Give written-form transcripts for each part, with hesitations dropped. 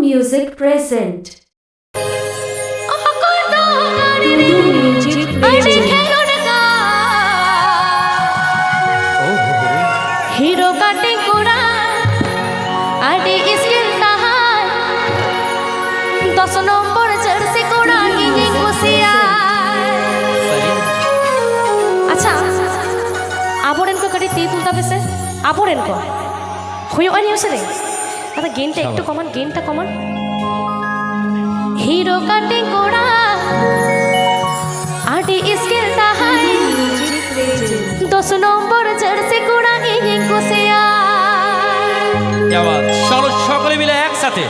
Music present. Music present. Hero काटे कोड़ा आडे skill ताहार 10 নম্বর jersey কোड़ा ইনি কুসিয়া আচ্ছা আবরেন কো কাটি তি তুলতা বেসে আবরেন কো হইও আনি আছে রে দাদা গেনটা একটু কমান हीरो काटे कोड़ा आडे स्किल ताहार 10 নম্বর জার্সি কোड़ा ইনি কুসিয়া क्या बात चलो সকলে মিলে একসাথে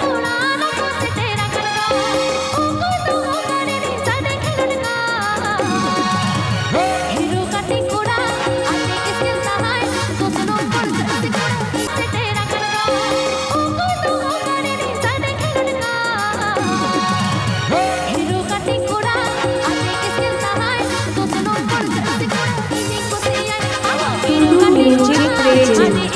Music present.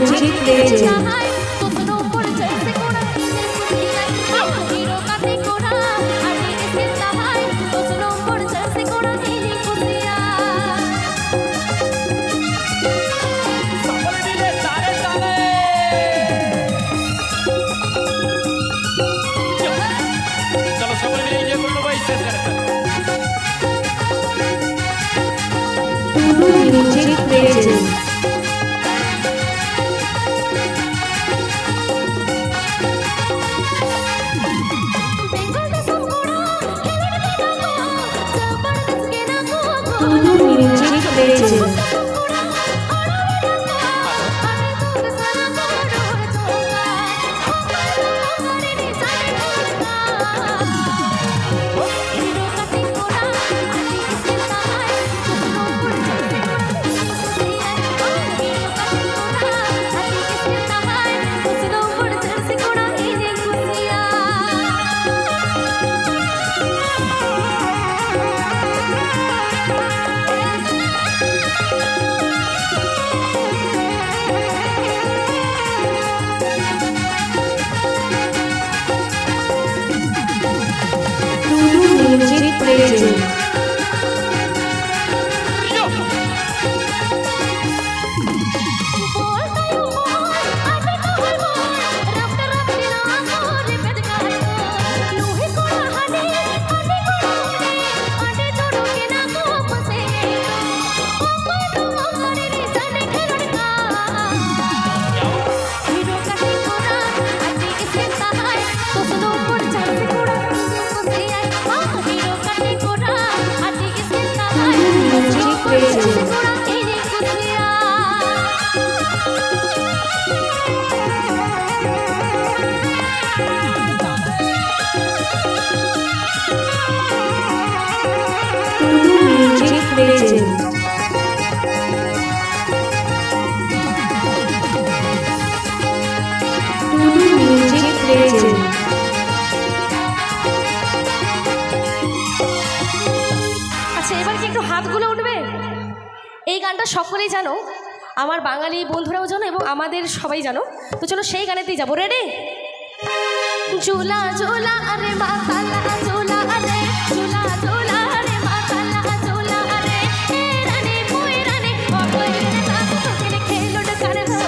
Music present. চলো সকলে মিলে এনজয় করুন ভাই শেষ করে Music present. Music present. Music present. Music present. Music present. Music present. আচ্ছা এবার কি একটু হাতগুলো উঠবে এই গানটা সকলেই জানো আমার বাঙালি বন্ধুরাও জানো এবং আমাদের সবাই জানো তো চলো সেই গানেতেই যাবো রেডি ঝুলা ঝুলা আরে মাতালা ঝুলা আরে ঝুলা ঝুলা আরে মাতালা ঝুলা আরে এ রানী মুই রানী ও কই রে তাকু তোকে খেলো ডকারে গো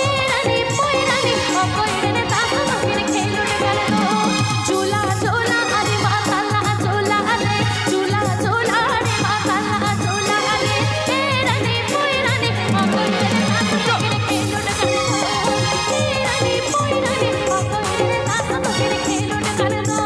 এ রানী মুই রানী ও কই রে তাকু তোকে খেলো ডকারে গো ঝুলা ঝুলা আরে মাতালা ঝুলা আরে ঝুলা ঝুলা আরে মাতালা ঝুলা আরে এ রানী মুই রানী ও কই রে তাকু তোকে খেলো ডকারে গো এ রানী মুই রানী ও কই রে তাকু তোকে খেলো ডকারে গো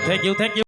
থ্যাংক ইউ